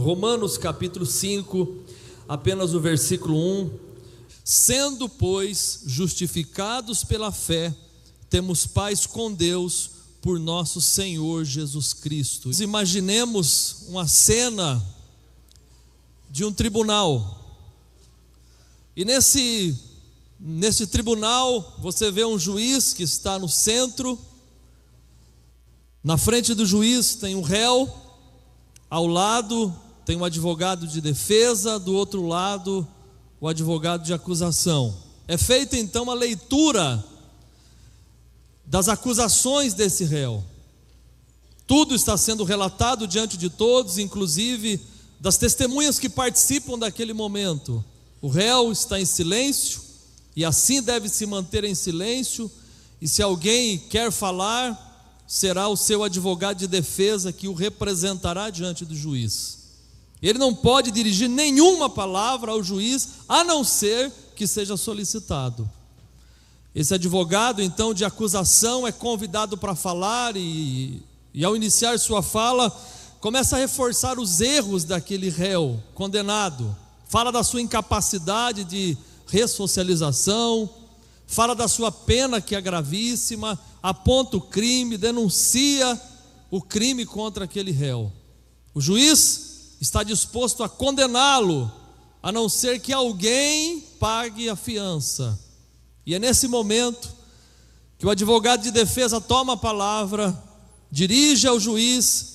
Romanos capítulo 5, apenas o versículo 1. Sendo, pois, justificados pela fé, temos paz com Deus por nosso Senhor Jesus Cristo. Imaginemos uma cena de um tribunal. E nesse tribunal você vê um juiz que está no centro. Na frente do juiz tem um réu, ao lado tem um advogado de defesa, do outro lado o advogado de acusação. É feita então a leitura das acusações desse réu. Tudo está sendo relatado diante de todos, inclusive das testemunhas que participam daquele momento. O réu está em silêncio, e assim deve se manter em silêncio, e se alguém quer falar, será o seu advogado de defesa que o representará diante do juiz. Ele não pode dirigir nenhuma palavra ao juiz, a não ser que seja solicitado. Esse advogado então de acusação é convidado para falar e ao iniciar sua fala, começa a reforçar os erros daquele réu condenado. Fala da sua incapacidade de ressocialização, fala da sua pena que é gravíssima, aponta o crime, denuncia o crime contra aquele réu. O juiz está disposto a condená-lo, a não ser que alguém pague a fiança. E é nesse momento que o advogado de defesa toma a palavra, dirige ao juiz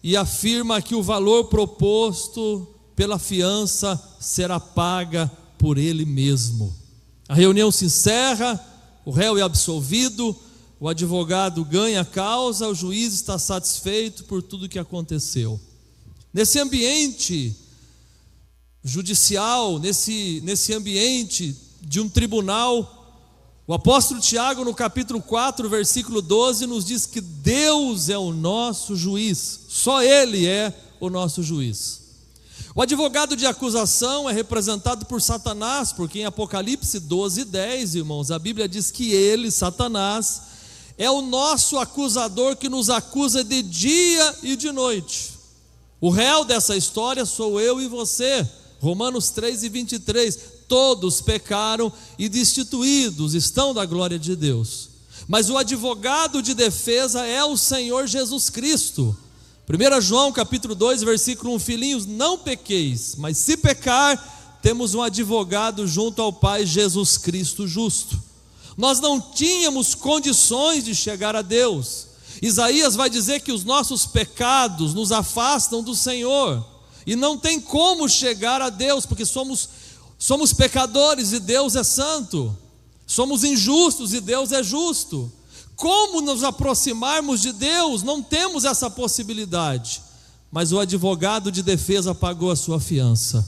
e afirma que o valor proposto pela fiança será paga por ele mesmo. A reunião se encerra, o réu é absolvido, o advogado ganha a causa, o juiz está satisfeito por tudo que aconteceu. Nesse ambiente judicial, nesse ambiente de um tribunal, o apóstolo Tiago, no capítulo 4, versículo 12, nos diz que Deus é o nosso juiz, só Ele é o nosso juiz. O advogado de acusação é representado por Satanás, porque em Apocalipse 12, 10, irmãos, a Bíblia diz que ele, Satanás, é o nosso acusador que nos acusa de dia e de noite. O réu dessa história sou eu e você. Romanos 3 e 23, todos pecaram e destituídos estão da glória de Deus. Mas o advogado de defesa é o Senhor Jesus Cristo. 1 João capítulo 2, versículo 1, filhinhos, não pequeis, mas se pecar, temos um advogado junto ao Pai, Jesus Cristo justo. Nós não tínhamos condições de chegar a Deus. Isaías vai dizer que os nossos pecados nos afastam do Senhor, e não tem como chegar a Deus, porque somos pecadores e Deus é santo, somos injustos e Deus é justo. Como nos aproximarmos de Deus? Não temos essa possibilidade, mas o advogado de defesa pagou a sua fiança.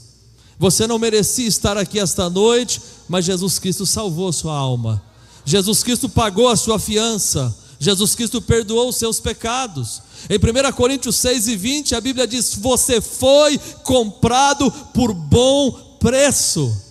Você não merecia estar aqui esta noite, mas Jesus Cristo salvou sua alma, Jesus Cristo pagou a sua fiança, Jesus Cristo perdoou os seus pecados. Em 1 Coríntios 6 e 20 a Bíblia diz: você foi comprado por bom preço.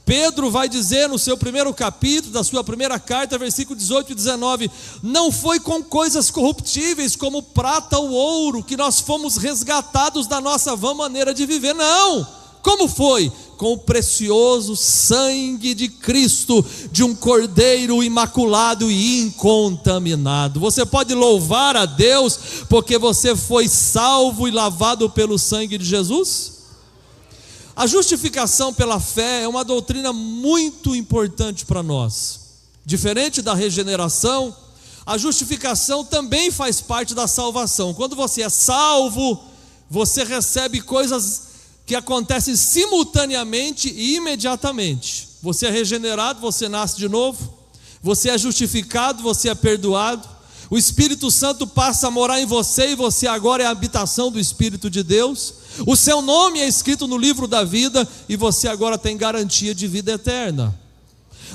Pedro vai dizer no seu primeiro capítulo da sua primeira carta, versículo 18 e 19: não foi com coisas corruptíveis como prata ou ouro que nós fomos resgatados da nossa vã maneira de viver, não. Como foi? Com o precioso sangue de Cristo, de um cordeiro imaculado e incontaminado. Você pode louvar a Deus porque você foi salvo e lavado pelo sangue de Jesus? A justificação pela fé é uma doutrina muito importante para nós. Diferente da regeneração, a justificação também faz parte da salvação. Quando você é salvo, você recebe coisas que acontecem simultaneamente e imediatamente. Você é regenerado, você nasce de novo. Você é justificado, você é perdoado. O Espírito Santo passa a morar em você e você agora é a habitação do Espírito de Deus. O seu nome é escrito no livro da vida e você agora tem garantia de vida eterna.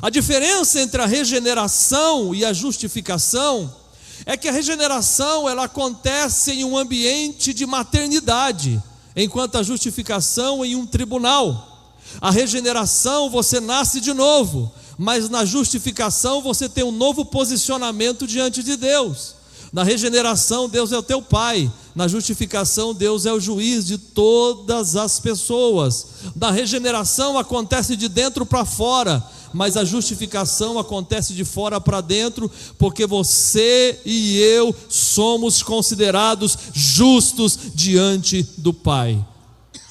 A diferença entre a regeneração e a justificação é que a regeneração ela acontece em um ambiente de maternidade, enquanto a justificação em um tribunal. A regeneração você nasce de novo, mas na justificação você tem um novo posicionamento diante de Deus. Na regeneração, Deus é o teu pai. Na justificação, Deus é o juiz de todas as pessoas. Na regeneração acontece de dentro para fora, mas a justificação acontece de fora para dentro, porque você e eu somos considerados justos diante do Pai.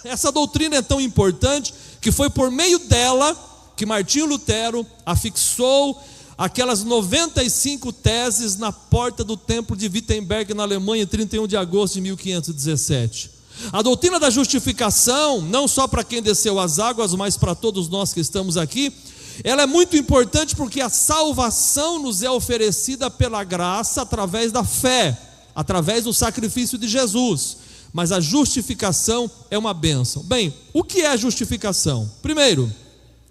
Essa doutrina é tão importante que foi por meio dela que Martinho Lutero afixou aquelas 95 teses na porta do templo de Wittenberg, na Alemanha, em 31 de agosto de 1517. A doutrina da justificação, não só para quem desceu as águas, mas para todos nós que estamos aqui, ela é muito importante porque a salvação nos é oferecida pela graça através da fé, através do sacrifício de Jesus. Mas a justificação é uma bênção. Bem, o que é a justificação? Primeiro,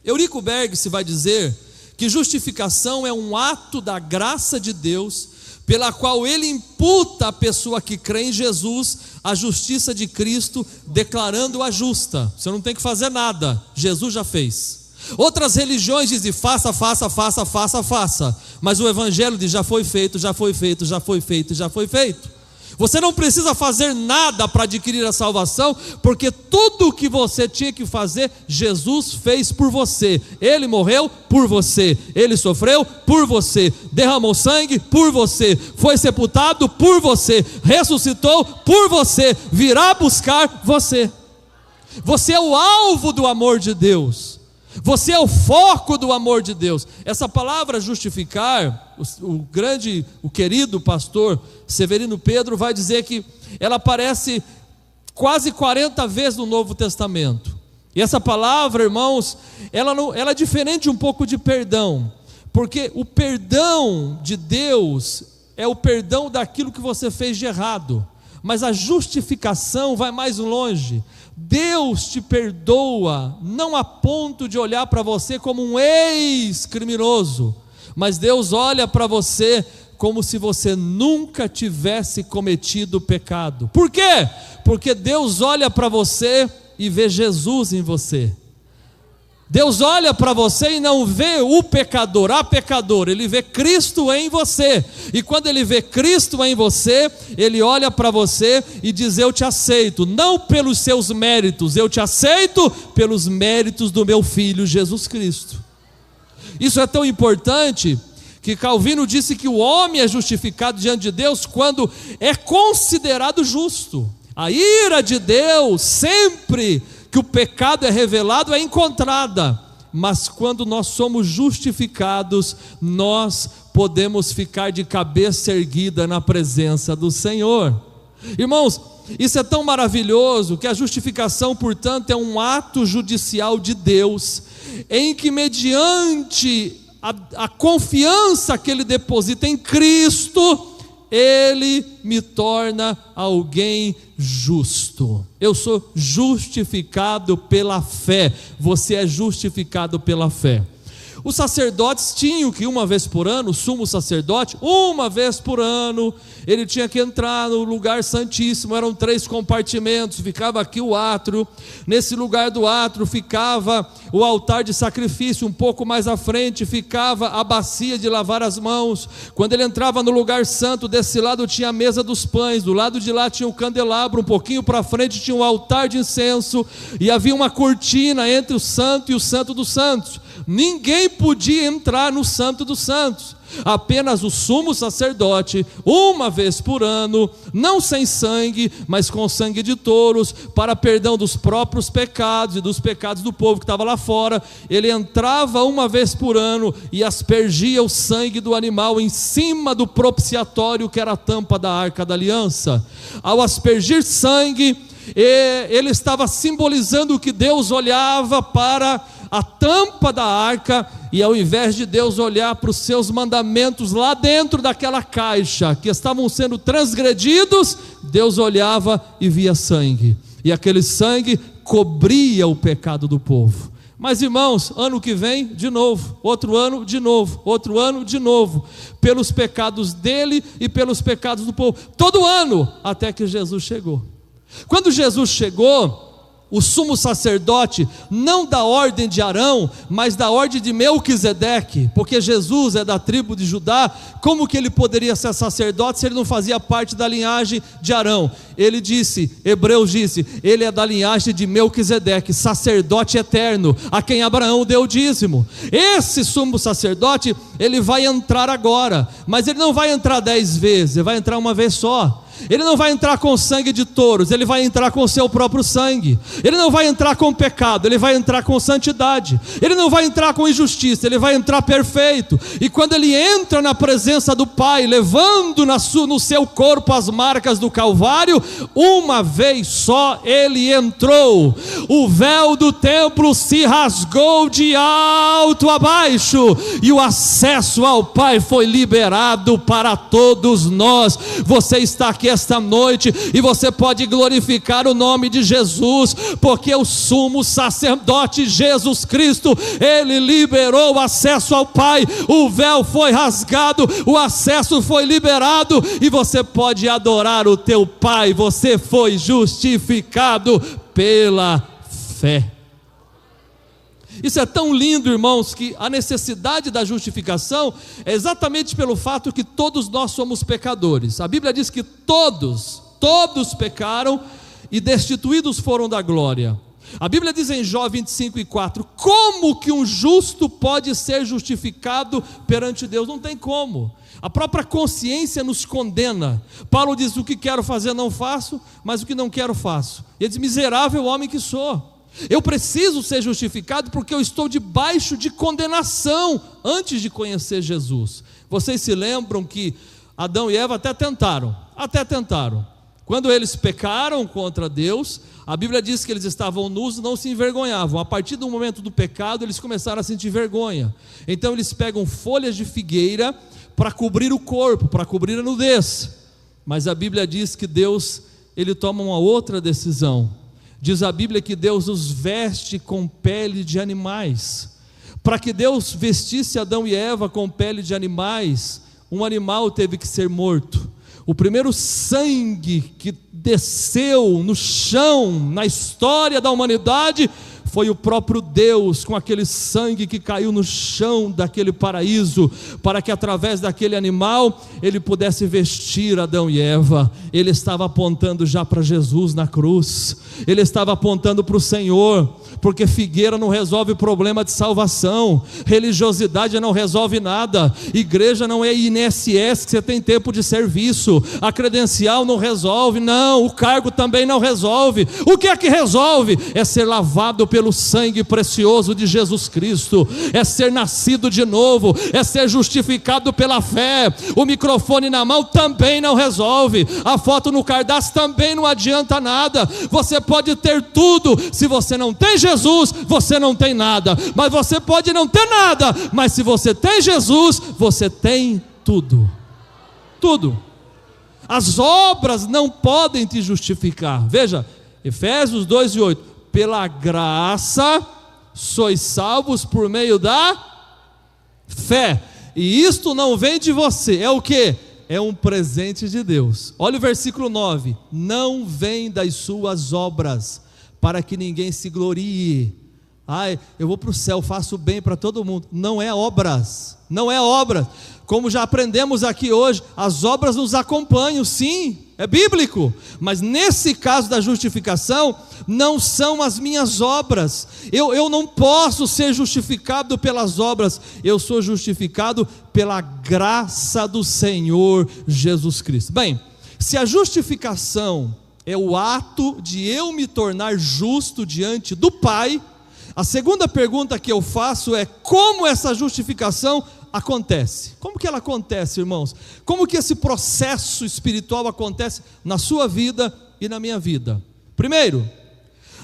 Eurico Berg se vai dizer que justificação é um ato da graça de Deus, pela qual ele imputa à pessoa que crê em Jesus a justiça de Cristo, declarando-a justa. Você não tem que fazer nada, Jesus já fez. Outras religiões dizem faça, faça, faça, faça, faça, mas o evangelho diz já foi feito, já foi feito, já foi feito, já foi feito. Você não precisa fazer nada para adquirir a salvação, porque tudo o que você tinha que fazer, Jesus fez por você. Ele morreu por você, Ele sofreu por você, derramou sangue por você, foi sepultado por você, ressuscitou por você, virá buscar você. Você é o alvo do amor de Deus, você é o foco do amor de Deus. Essa palavra justificar, o querido pastor Severino Pedro vai dizer que ela aparece quase 40 vezes no Novo Testamento. E essa palavra, irmãos, ela é diferente um pouco de perdão, porque o perdão de Deus é o perdão daquilo que você fez de errado, mas a justificação vai mais longe. Deus te perdoa, não a ponto de olhar para você como um ex-criminoso, mas Deus olha para você como se você nunca tivesse cometido pecado. Por quê? Porque Deus olha para você e vê Jesus em você. Deus olha para você e não vê o pecador, a pecadora, Ele vê Cristo em você. E quando Ele vê Cristo em você, Ele olha para você e diz: eu te aceito, não pelos seus méritos, eu te aceito pelos méritos do meu Filho Jesus Cristo. Isso é tão importante que Calvino disse que o homem é justificado diante de Deus quando é considerado justo. A ira de Deus sempre que o pecado é revelado é encontrada, mas quando nós somos justificados, nós podemos ficar de cabeça erguida na presença do Senhor. Irmãos, isso é tão maravilhoso que a justificação, portanto, é um ato judicial de Deus, em que mediante a confiança que Ele deposita em Cristo, Ele me torna alguém justo. Eu sou justificado pela fé. Você é justificado pela fé. Os sacerdotes tinham que uma vez por ano, o sumo sacerdote, uma vez por ano, ele tinha que entrar no lugar santíssimo. Eram 3 compartimentos, ficava aqui o átrio, nesse lugar do átrio ficava o altar de sacrifício, um pouco mais à frente ficava a bacia de lavar as mãos. Quando ele entrava no lugar santo, desse lado tinha a mesa dos pães, do lado de lá tinha o candelabro, um pouquinho para frente tinha o altar de incenso, e havia uma cortina entre o santo e o santo dos santos. Ninguém podia entrar no santo dos santos, apenas o sumo sacerdote, uma vez por ano, não sem sangue, mas com sangue de touros, para perdão dos próprios pecados e dos pecados do povo que estava lá fora. Ele entrava uma vez por ano e aspergia o sangue do animal em cima do propiciatório, que era a tampa da arca da aliança. Ao aspergir sangue, ele estava simbolizando que Deus olhava para a tampa da arca, e ao invés de Deus olhar para os seus mandamentos lá dentro daquela caixa, que estavam sendo transgredidos, Deus olhava e via sangue, e aquele sangue cobria o pecado do povo. Mas irmãos, ano que vem, de novo, outro ano, de novo, outro ano, de novo, pelos pecados dele e pelos pecados do povo, todo ano, até que Jesus chegou. Quando Jesus chegou, o sumo sacerdote, não da ordem de Arão, mas da ordem de Melquisedeque, porque Jesus é da tribo de Judá. Como que ele poderia ser sacerdote se ele não fazia parte da linhagem de Arão? Ele disse, Hebreus disse, ele é da linhagem de Melquisedeque, sacerdote eterno, a quem Abraão deu o dízimo. Esse sumo sacerdote, ele vai entrar agora, mas ele não vai entrar 10 vezes, ele vai entrar uma vez só. Ele não vai entrar com sangue de touros, ele vai entrar com o seu próprio sangue. Ele não vai entrar com pecado, ele vai entrar com santidade. Ele não vai entrar com injustiça, ele vai entrar perfeito. E quando ele entra na presença do Pai, levando no seu corpo as marcas do Calvário, uma vez só ele entrou. O véu do templo se rasgou de alto a baixo, e o acesso ao Pai foi liberado para todos nós. Você está aqui esta noite e você pode glorificar o nome de Jesus, porque o sumo sacerdote Jesus Cristo, ele liberou o acesso ao Pai. O véu foi rasgado, o acesso foi liberado, e você pode adorar o teu Pai. Você foi justificado pela fé. Isso é tão lindo, irmãos, que a necessidade da justificação é exatamente pelo fato que todos nós somos pecadores. A Bíblia diz que todos pecaram e destituídos foram da glória. A Bíblia diz em Jó 25:4, como que um justo pode ser justificado perante Deus? Não tem como. A própria consciência nos condena. Paulo diz, o que quero fazer não faço, mas o que não quero faço. E ele diz, miserável homem que sou. Eu preciso ser justificado porque eu estou debaixo de condenação antes de conhecer Jesus. Vocês se lembram que Adão e Eva até tentaram. Quando eles pecaram contra Deus, a Bíblia diz que eles estavam nus e não se envergonhavam. A partir do momento do pecado, eles começaram a sentir vergonha. Então eles pegam folhas de figueira para cobrir o corpo, para cobrir a nudez. Mas a Bíblia diz que Deus, ele toma uma outra decisão. Diz a Bíblia que Deus os veste com pele de animais. Para que Deus vestisse Adão e Eva com pele de animais, um animal teve que ser morto. O primeiro sangue que desceu no chão, na história da humanidade, foi o próprio Deus, com aquele sangue que caiu no chão daquele paraíso, para que através daquele animal, ele pudesse vestir Adão e Eva. Ele estava apontando já para Jesus na cruz, ele estava apontando para o Senhor, porque figueira não resolve problema de salvação, religiosidade não resolve nada, igreja não é INSS que você tem tempo de serviço, a credencial não resolve, não, o cargo também não resolve. O que é que resolve? É ser lavado pelo sangue precioso de Jesus Cristo, é ser nascido de novo, é ser justificado pela fé. O microfone na mão também não resolve, a foto no cardápio também não adianta nada. Você pode ter tudo, se você não tem Jesus, você não tem nada. Mas você pode não ter nada, mas se você tem Jesus, você tem tudo. Tudo. As obras não podem te justificar. Veja, Efésios 2:8, pela graça sois salvos por meio da fé, e isto não vem de você. É o que? É um presente de Deus. Olha o versículo 9, não vem das suas obras, para que ninguém se glorie. Eu vou para o céu, faço bem para todo mundo. Não é obras, não é obras. Como já aprendemos aqui hoje, as obras nos acompanham, sim, é bíblico, mas nesse caso da justificação, não são as minhas obras. Eu não posso ser justificado pelas obras, eu sou justificado pela graça do Senhor Jesus Cristo. Bem, se a justificação é o ato de eu me tornar justo diante do Pai, a segunda pergunta que eu faço é: como essa justificação acontece? Como que ela acontece, irmãos? Como que esse processo espiritual acontece na sua vida e na minha vida? Primeiro,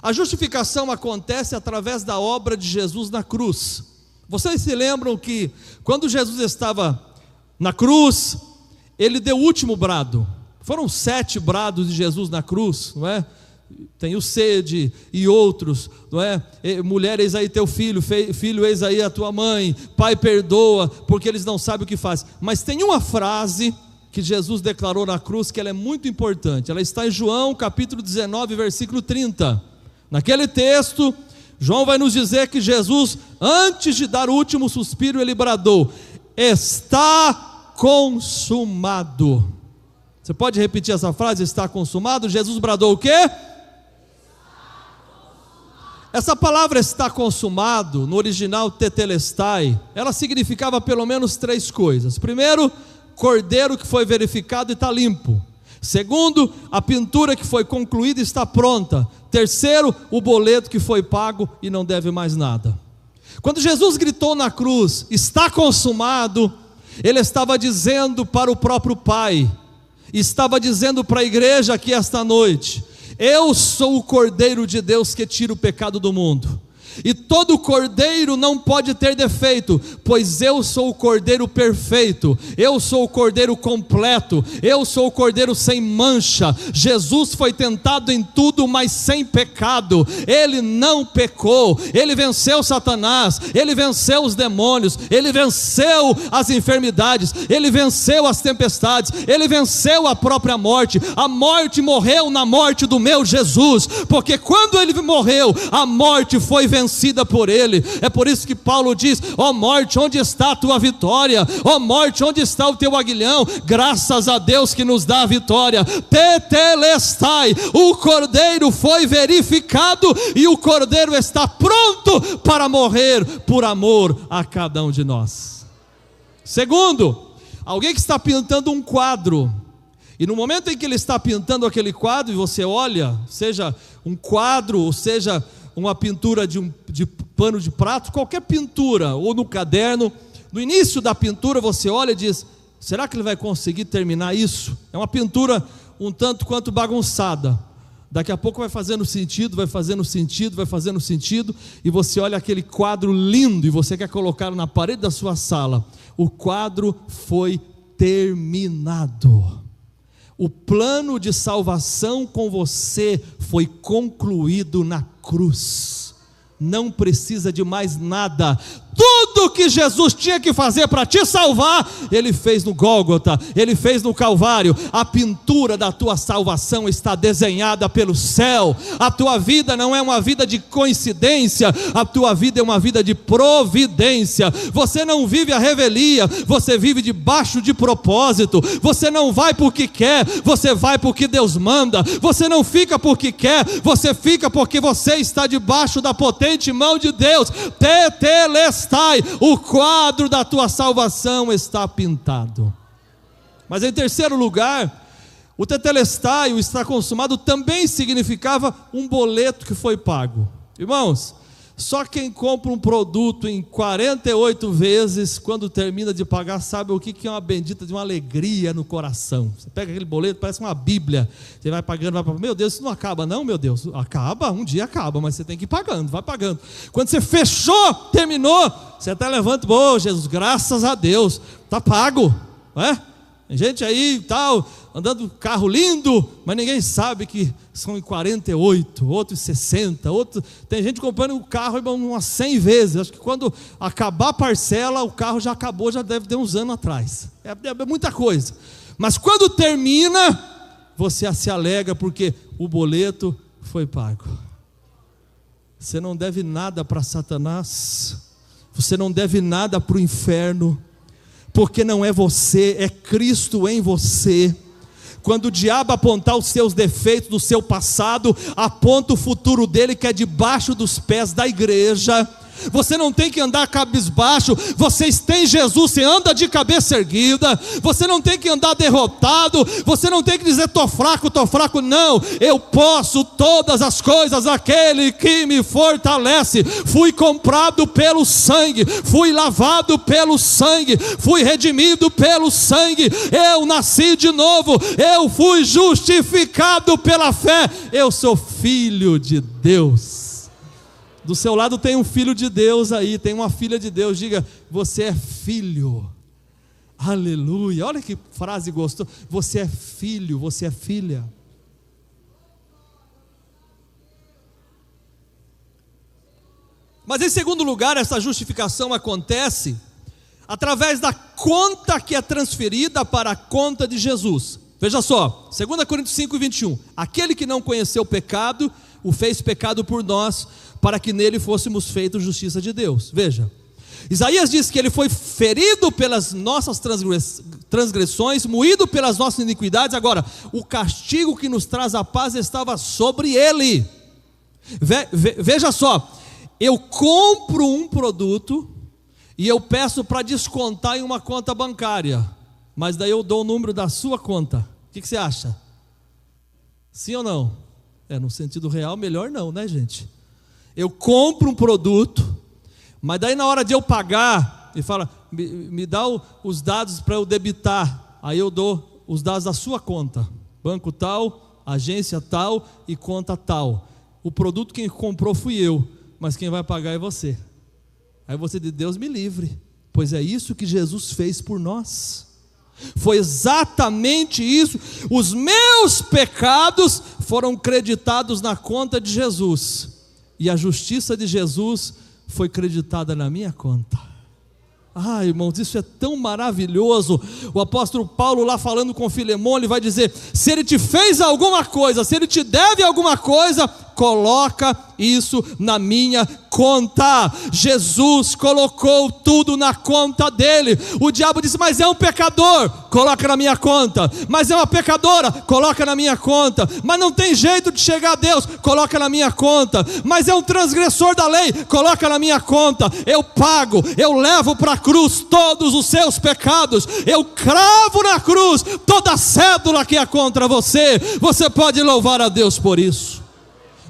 a justificação acontece através da obra de Jesus na cruz. Vocês se lembram que quando Jesus estava na cruz, ele deu o último brado. Foram 7 brados de Jesus na cruz, não é? Tenho sede, e outros, não é? Mulher, eis aí teu filho, filho, eis aí a tua mãe, pai, perdoa, porque eles não sabem o que fazem. Mas tem uma frase que Jesus declarou na cruz, que ela é muito importante. Ela está em João capítulo 19, versículo 30. Naquele texto, João vai nos dizer que Jesus, antes de dar o último suspiro, ele bradou: está consumado. Você pode repetir essa frase, está consumado? Jesus bradou o quê? Essa palavra está consumado, no original tetelestai, ela significava pelo menos 3 coisas. Primeiro, cordeiro que foi verificado e está limpo. Segundo, a pintura que foi concluída está pronta. Terceiro, o boleto que foi pago e não deve mais nada. Quando Jesus gritou na cruz, está consumado, ele estava dizendo para o próprio Pai, estava dizendo para a igreja aqui esta noite: eu sou o Cordeiro de Deus que tira o pecado do mundo. E todo cordeiro não pode ter defeito, pois eu sou o cordeiro perfeito, eu sou o cordeiro completo, eu sou o cordeiro sem mancha. Jesus foi tentado em tudo, mas sem pecado. Ele não pecou, ele venceu Satanás, ele venceu os demônios, ele venceu as enfermidades, ele venceu as tempestades, ele venceu a própria morte. A morte morreu na morte do meu Jesus, porque quando ele morreu, a morte foi vencida por ele. É por isso que Paulo diz: ó morte, onde está a tua vitória? Ó morte, onde está o teu aguilhão? Graças a Deus que nos dá a vitória. Tetelestai, o cordeiro foi verificado e o cordeiro está pronto para morrer por amor a cada um de nós. Segundo, alguém que está pintando um quadro, e no momento em que ele está pintando aquele quadro, e você olha, seja um quadro, ou seja uma pintura de pano de prato, qualquer pintura, ou no caderno, no início da pintura você olha e diz: será que ele vai conseguir terminar isso? É uma pintura um tanto quanto bagunçada. Daqui a pouco vai fazendo sentido, vai fazendo sentido, vai fazendo sentido, e você olha aquele quadro lindo e você quer colocá-lo na parede da sua sala. O quadro foi terminado. O plano de salvação com você foi concluído na cruz. Não precisa de mais nada. Tudo que Jesus tinha que fazer para te salvar, ele fez no Gólgota, ele fez no Calvário. A pintura da tua salvação está desenhada pelo céu. A tua vida não é uma vida de coincidência, a tua vida é uma vida de providência. Você não vive a revelia, você vive debaixo de propósito. Você não vai porque quer, você vai porque Deus manda. Você não fica porque quer, você fica porque você está debaixo da potente mão de Deus. Tetelestai, o quadro da tua salvação está pintado. Mas em terceiro lugar, o tetelestai, o está consumado, também significava um boleto que foi pago. Irmãos, só quem compra um produto em 48 vezes, quando termina de pagar, sabe o que é uma bendita de uma alegria no coração. Você pega aquele boleto, parece uma Bíblia, você vai pagando, vai pagando. Meu Deus, isso não acaba não, meu Deus. Acaba, um dia acaba, mas você tem que ir pagando, vai pagando. Quando você fechou, terminou, você até levanta: oh Jesus, graças a Deus, está pago, não é? Tem gente aí tal, andando carro lindo, mas ninguém sabe que são em 48, outros 60, outro... Tem gente comprando o carro umas 100 vezes. Acho que quando acabar a parcela, o carro já acabou, já deve ter uns anos atrás. É muita coisa. Mas quando termina, você se alegra porque o boleto foi pago. Você não deve nada para Satanás, você não deve nada para o inferno, porque não é você, é Cristo em você. Quando o diabo apontar os seus defeitos do seu passado, aponta o futuro dele, que é debaixo dos pés da igreja. Você não tem que andar cabisbaixo, vocês têm Jesus, você anda de cabeça erguida. Você não tem que andar derrotado, você não tem que dizer tô fraco, não. Eu posso todas as coisas aquele que me fortalece. Fui comprado pelo sangue, fui lavado pelo sangue, fui redimido pelo sangue, eu nasci de novo, eu fui justificado pela fé, eu sou filho de Deus. Do seu lado tem um filho de Deus aí, tem uma filha de Deus. Diga: você é filho. Aleluia. Olha que frase gostosa. Você é filho, você é filha. Mas em segundo lugar, essa justificação acontece através da conta que é transferida para a conta de Jesus. Veja só, 2 Coríntios 5:21, aquele que não conheceu o pecado, o fez pecado por nós, para que nele fôssemos feitos justiça de Deus. Veja, Isaías diz que ele foi ferido pelas nossas transgressões, moído pelas nossas iniquidades. Agora, o castigo que nos traz a paz estava sobre ele. Veja só, eu compro um produto e eu peço para descontar em uma conta bancária, mas daí eu dou o número da sua conta. O que você acha? Sim ou não? No sentido real, melhor não, né, gente? Eu compro um produto, mas daí na hora de eu pagar, ele fala, me dá os dados para eu debitar. Aí eu dou os dados da sua conta, banco tal, agência tal e conta tal. O produto quem comprou fui eu, mas quem vai pagar é você. Aí você diz, Deus me livre, pois é isso que Jesus fez por nós. Foi exatamente isso. Os meus pecados foram creditados na conta de Jesus, e a justiça de Jesus foi creditada na minha conta. Irmãos, isso é tão maravilhoso. O apóstolo Paulo lá falando com Filemão, ele vai dizer, se ele te fez alguma coisa, se ele te deve alguma coisa, coloca isso na minha conta. Jesus colocou tudo na conta dele. O diabo disse, mas é um pecador, coloca na minha conta. Mas é uma pecadora, coloca na minha conta. Mas não tem jeito de chegar a Deus, coloca na minha conta. Mas é um transgressor da lei, coloca na minha conta. Eu pago, eu levo para a cruz todos os seus pecados, eu cravo na cruz toda a cédula que é contra você. Você pode louvar a Deus por isso.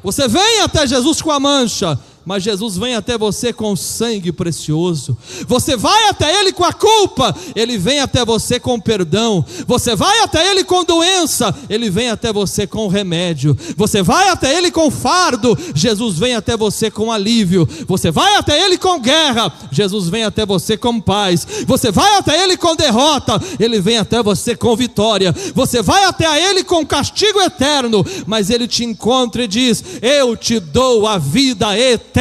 Você vem até Jesus com a mancha, mas Jesus vem até você com sangue precioso. Você vai até Ele com a culpa, Ele vem até você com perdão. Você vai até Ele com doença, Ele vem até você com remédio. Você vai até Ele com fardo, Jesus vem até você com alívio. Você vai até Ele com guerra, Jesus vem até você com paz. Você vai até Ele com derrota, Ele vem até você com vitória. Você vai até Ele com castigo eterno, mas Ele te encontra e diz, eu te dou a vida eterna.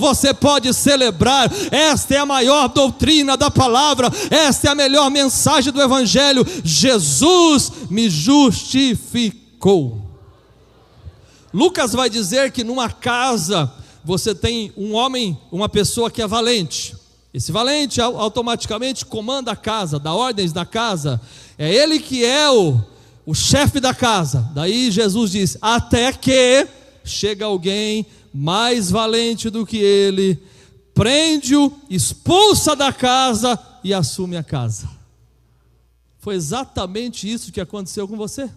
Você pode celebrar, esta é a maior doutrina da palavra, esta é a melhor mensagem do Evangelho, Jesus me justificou. Lucas vai dizer que numa casa você tem um homem, uma pessoa que é valente. Esse valente automaticamente comanda a casa, dá ordens na casa, é ele que é o chefe da casa. Daí Jesus diz, até que chega alguém mais valente do que ele, prende-o, expulsa da casa e assume a casa. Foi exatamente isso que aconteceu com você.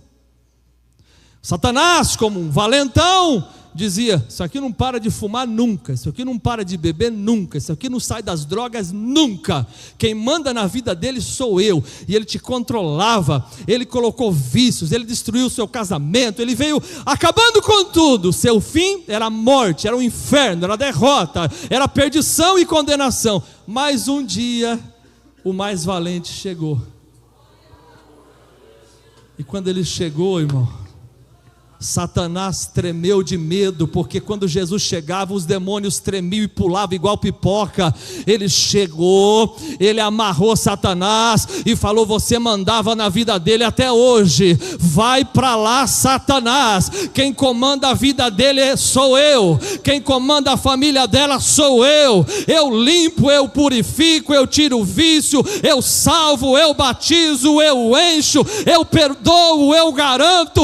Satanás, como um valentão, dizia, isso aqui não para de fumar nunca, isso aqui não para de beber nunca, isso aqui não sai das drogas nunca, quem manda na vida dele sou eu. E ele te controlava, ele colocou vícios, ele destruiu o seu casamento, ele veio acabando com tudo. Seu fim era a morte, era o inferno, era a derrota, era a perdição e condenação. Mas um dia o mais valente chegou, e quando ele chegou, irmão, Satanás tremeu de medo, porque quando Jesus chegava, os demônios tremiam e pulavam igual pipoca. Ele chegou, ele amarrou Satanás e falou, você mandava na vida dele até hoje, vai para lá Satanás, quem comanda a vida dele sou eu, quem comanda a família dela sou eu limpo, eu purifico, eu tiro o vício, eu salvo, eu batizo, eu encho, eu perdoo, eu garanto,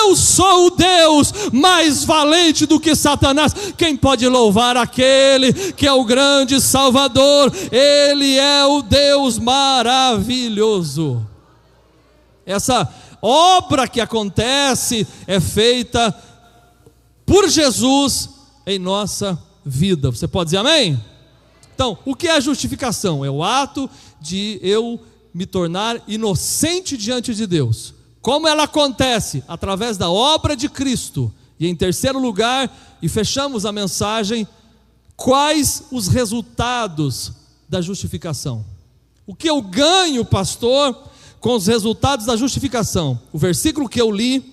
eu sou o Deus mais valente do que Satanás. Quem pode louvar aquele que é o grande Salvador? Ele é o Deus maravilhoso. Essa obra que acontece é feita por Jesus em nossa vida. Você pode dizer amém? Então, o que é a justificação? É o ato de eu me tornar inocente diante de Deus. Como ela acontece? Através da obra de Cristo. E em terceiro lugar, e fechamos a mensagem, quais os resultados da justificação? O que eu ganho, pastor, com os resultados da justificação? O versículo que eu li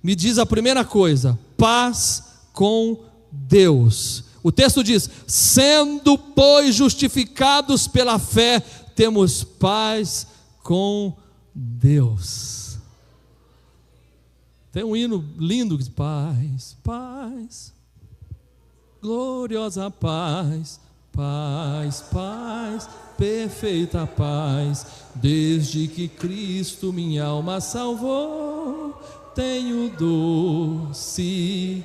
me diz a primeira coisa: paz com Deus. O texto diz, sendo pois justificados pela fé, temos paz com Deus. Tem um hino lindo que diz: paz, paz, gloriosa paz, paz, paz, perfeita paz, desde que Cristo minha alma salvou, tenho doce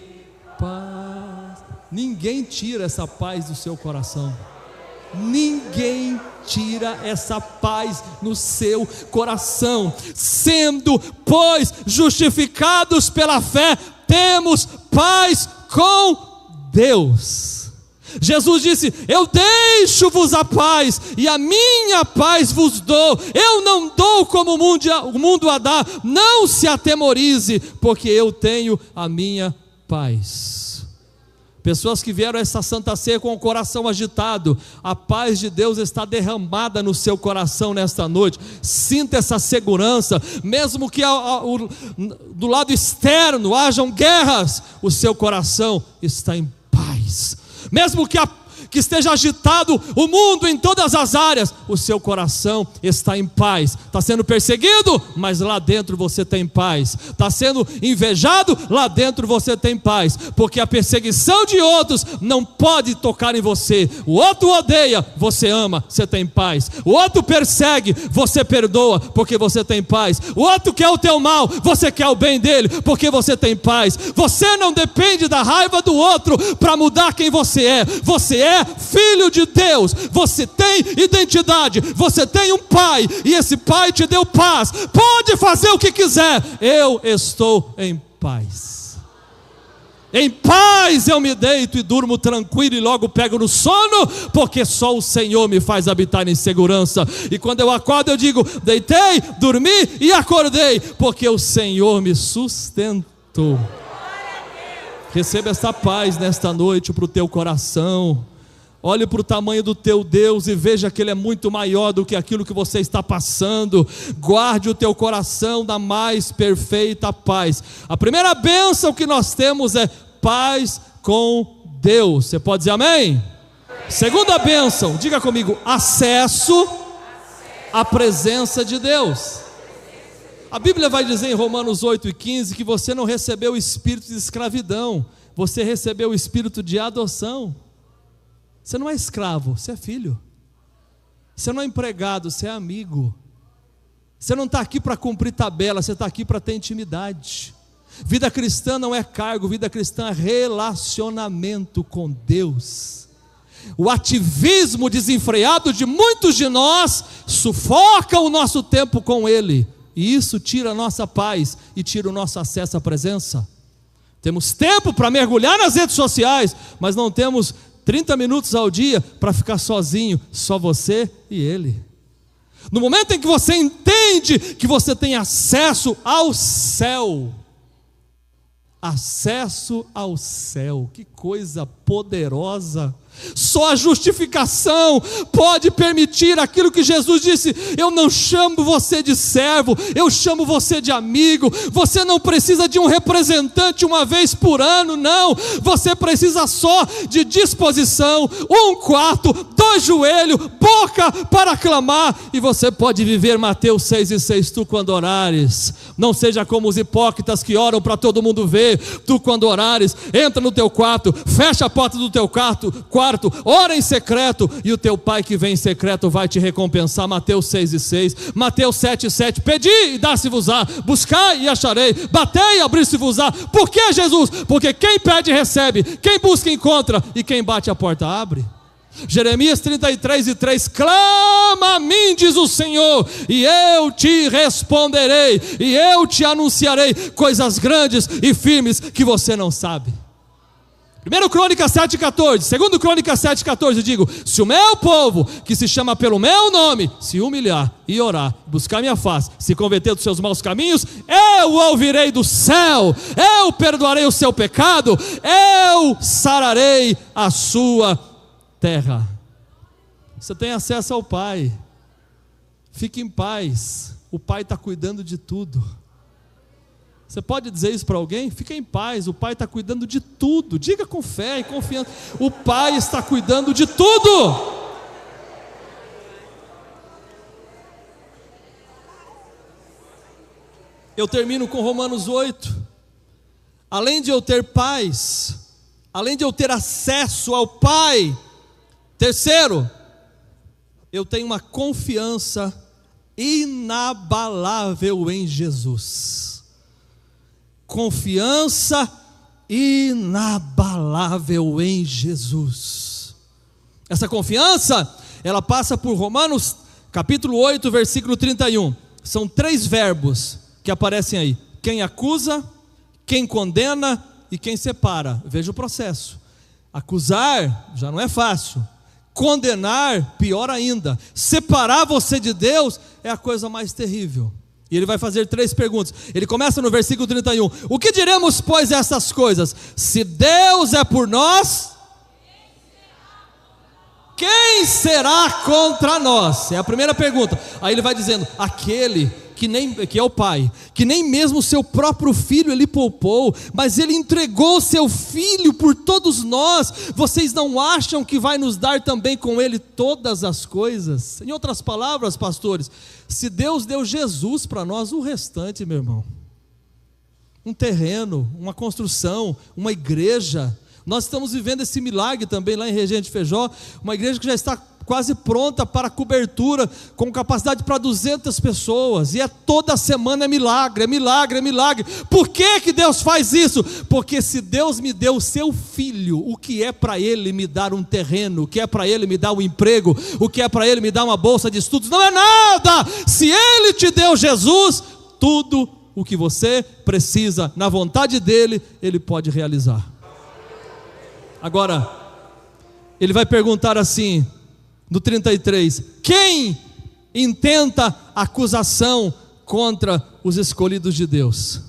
paz. Ninguém tira essa paz do seu coração. Ninguém tira essa paz no seu coração. Sendo, pois, justificados pela fé, temos paz com Deus. Jesus disse: eu deixo-vos a paz, e a minha paz vos dou. Eu não dou como o mundo a dá. Não se atemorize, porque eu tenho a minha paz. Pessoas que vieram a essa Santa Ceia com o coração agitado, a paz de Deus está derramada no seu coração nesta noite. Sinta essa segurança, mesmo que do lado externo hajam guerras, o seu coração está em paz. Mesmo que esteja agitado o mundo em todas as áreas, o seu coração está em paz. Está sendo perseguido, mas lá dentro você tem paz. Está sendo invejado, lá dentro você tem paz, porque a perseguição de outros não pode tocar em você. O outro odeia, você ama, você tem paz. O outro persegue, você perdoa, porque você tem paz. O outro quer o teu mal, você quer o bem dele, porque você tem paz. Você não depende da raiva do outro para mudar quem você é. Você é filho de Deus, você tem identidade, você tem um pai, e esse pai te deu paz. Pode fazer o que quiser, eu estou em paz. Em paz eu me deito e durmo tranquilo, e logo pego no sono, porque só o Senhor me faz habitar em segurança. E quando eu acordo eu digo: deitei, dormi e acordei, porque o Senhor me sustentou. Receba essa paz nesta noite para o teu coração. Olhe para o tamanho do teu Deus e veja que Ele é muito maior do que aquilo que você está passando. Guarde o teu coração da mais perfeita paz. A primeira bênção que nós temos é paz com Deus. Você pode dizer amém? Segunda bênção, diga comigo: acesso à presença de Deus. A Bíblia vai dizer em Romanos 8:15 que você não recebeu o espírito de escravidão, você recebeu o espírito de adoção. Você não é escravo, você é filho. Você não é empregado, você é amigo. Você não está aqui para cumprir tabela, você está aqui para ter intimidade. Vida cristã não é cargo, vida cristã é relacionamento com Deus. O ativismo desenfreado de muitos de nós sufoca o nosso tempo com Ele, e isso tira a nossa paz e tira o nosso acesso à presença. Temos tempo para mergulhar nas redes sociais, mas não temos 30 minutos ao dia para ficar sozinho, só você e Ele. No momento em que você entende que você tem acesso ao céu, que coisa poderosa. Só a justificação pode permitir aquilo que Jesus disse: eu não chamo você de servo, eu chamo você de amigo. Você não precisa de um representante uma vez por ano, não. Você precisa só de disposição, um quarto, 2 joelhos, boca para clamar, e você pode viver Mateus 6:6. Tu quando orares, não seja como os hipócritas que oram para todo mundo ver. Tu quando orares, entra no teu quarto, fecha a porta do teu quarto, ora em secreto, e o teu pai que vem em secreto vai te recompensar. Mateus 6:6. Mateus 7:7. Pedi e dar-se-vos-á, buscai e acharei, batei e abrir-se-vos-á. Por que, Jesus? Porque quem pede recebe, quem busca encontra, e quem bate a porta abre. Jeremias 33:3. Clama a mim, diz o Senhor, e eu te responderei, e eu te anunciarei coisas grandes e firmes que você não sabe. 1 Crônicas 7:14, 2 Crônicas 7:14, digo: se o meu povo, que se chama pelo meu nome, se humilhar e orar, buscar minha face, se converter dos seus maus caminhos, eu ouvirei do céu, eu perdoarei o seu pecado, eu sararei a sua terra. Você tem acesso ao Pai, fique em paz, o Pai está cuidando de tudo. Você pode dizer isso para alguém? Fica em paz, o Pai está cuidando de tudo. Diga com fé e confiança: o Pai está cuidando de tudo. Eu termino com Romanos 8. além de eu ter paz, além de eu ter acesso ao Pai, terceiro, eu tenho uma confiança inabalável em Jesus. Confiança inabalável em Jesus. Essa confiança, ela passa por Romanos capítulo 8, versículo 31. São 3 verbos que aparecem aí: quem acusa, quem condena e quem separa. Veja o processo. Acusar já não é fácil. Condenar, pior ainda. Separar você de Deus é a coisa mais terrível. E ele vai fazer 3 perguntas. Ele começa no versículo 31. O que diremos, pois, essas coisas? Se Deus é por nós, quem será contra nós? É a primeira pergunta. Aí ele vai dizendo: aquele que é o Pai, que nem mesmo o seu próprio Filho ele poupou, mas ele entregou o seu Filho por todos nós. Vocês não acham que vai nos dar também com ele todas as coisas? Em outras palavras, pastores, se Deus deu Jesus para nós, o restante, meu irmão, um terreno, uma construção, uma igreja. Nós estamos vivendo esse milagre também lá em Regente Feijó, uma igreja que já está quase pronta para cobertura, com capacidade para 200 pessoas, e toda semana é milagre, é milagre, é milagre. Por que Deus faz isso? Porque se Deus me deu o seu Filho, o que é para Ele me dar um terreno, o que é para Ele me dar um emprego, o que é para Ele me dar uma bolsa de estudos, não é nada. Se Ele te deu Jesus, tudo o que você precisa, na vontade dEle, Ele pode realizar. Agora, ele vai perguntar assim, no 33, quem intenta acusação contra os escolhidos de Deus? O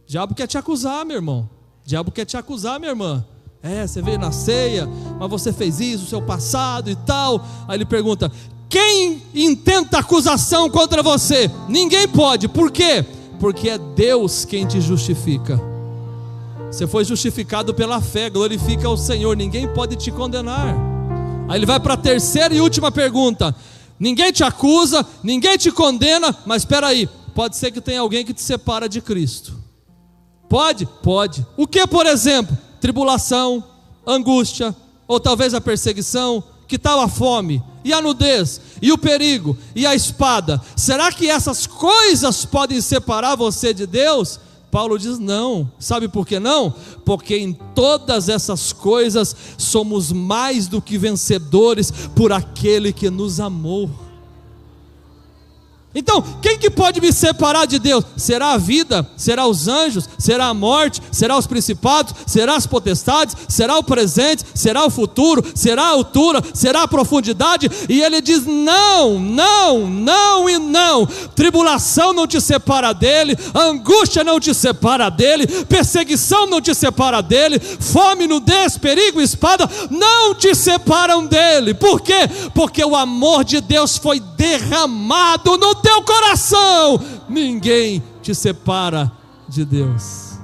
diabo quer te acusar, meu irmão. O diabo quer te acusar, minha irmã. Você veio na ceia, mas você fez isso, o seu passado e tal. Aí ele pergunta, quem intenta acusação contra você? Ninguém pode. Por quê? Porque é Deus quem te justifica. Você foi justificado pela fé, glorifica ao Senhor, ninguém pode te condenar. Aí ele vai para a terceira e última pergunta: ninguém te acusa, ninguém te condena, mas espera aí, pode ser que tenha alguém que te separa de Cristo. Pode? Pode. O que, por exemplo? Tribulação, angústia, ou talvez a perseguição. Que tal a fome, e a nudez, e o perigo, e a espada? Será que essas coisas podem separar você de Deus? Paulo diz não. Sabe por que não? Porque em todas essas coisas somos mais do que vencedores por aquele que nos amou. Então, quem que pode me separar de Deus? Será a vida? Será os anjos? Será a morte? Será os principados? Será as potestades? Será o presente? Será o futuro? Será a altura? Será a profundidade? E ele diz não, não, não e não. Tribulação não te separa dele, angústia não te separa dele, perseguição não te separa dele, fome, nudez, perigo, espada não te separam dele. Por quê? Porque o amor de Deus foi derramado no teu coração. Ninguém te separa de Deus.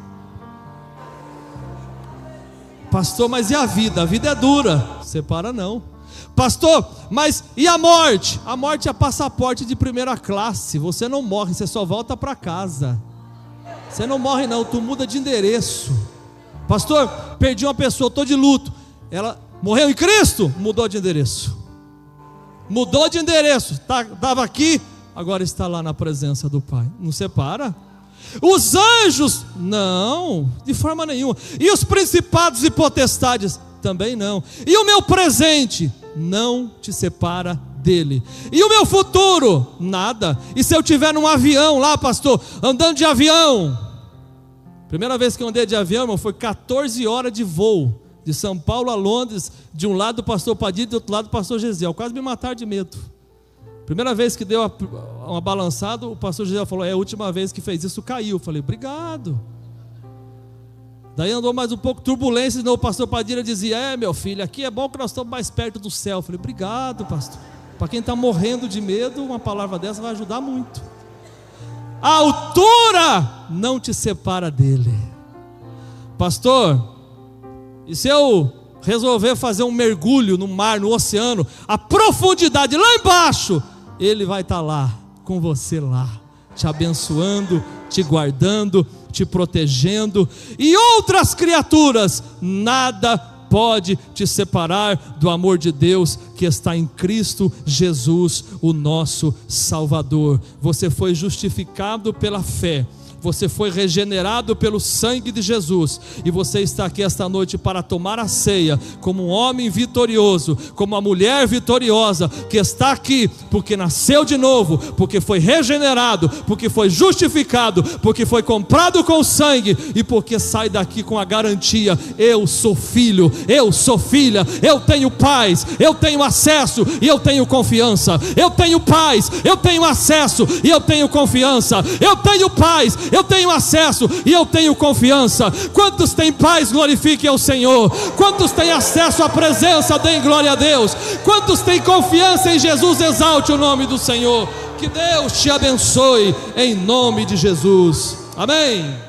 Pastor, mas e a vida? A vida é dura. Separa não. Pastor, mas e a morte? A morte é passaporte de primeira classe. Você não morre, você só volta para casa. Você não morre não, tu muda de endereço. Pastor, perdi uma pessoa, estou de luto. Ela morreu em Cristo? Mudou de endereço. Mudou de endereço. Estava aqui, agora está lá na presença do Pai. Não separa? Os anjos, não, de forma nenhuma. E os principados e potestades, também não. E o meu presente, não te separa dele. E o meu futuro, nada. E se eu estiver num avião lá, pastor, andando de avião? Primeira vez que eu andei de avião, irmão, foi 14 horas de voo. De São Paulo a Londres, de um lado o pastor Padilha, do outro lado o pastor Gesiel. Quase me mataram de medo. Primeira vez que deu uma balançada, o pastor Gesiel falou, é a última vez que fez isso, caiu. Eu falei, obrigado. Daí andou mais um pouco, turbulência, e o pastor Padilha dizia, meu filho, aqui é bom que nós estamos mais perto do céu. Eu falei, obrigado, pastor. Para quem está morrendo de medo, uma palavra dessa vai ajudar muito. A altura não te separa dele. Pastor, e se eu resolver fazer um mergulho no mar, no oceano, a profundidade lá embaixo, Ele vai estar lá, com você lá, te abençoando, te guardando, te protegendo, e outras criaturas, nada pode te separar do amor de Deus que está em Cristo Jesus, o nosso Salvador. Você foi justificado pela fé, você foi regenerado pelo sangue de Jesus, e você está aqui esta noite para tomar a ceia, como um homem vitorioso, como uma mulher vitoriosa, que está aqui porque nasceu de novo, porque foi regenerado, porque foi justificado, porque foi comprado com sangue, e porque sai daqui com a garantia: eu sou filho, eu sou filha, eu tenho paz, eu tenho acesso e eu tenho confiança. Eu tenho paz, eu tenho acesso e eu tenho confiança. Eu tenho paz, eu tenho acesso e eu tenho confiança. Quantos têm paz, glorifiquem ao Senhor. Quantos têm acesso à presença, deem glória a Deus. Quantos têm confiança em Jesus, exalte o nome do Senhor. Que Deus te abençoe, em nome de Jesus, amém.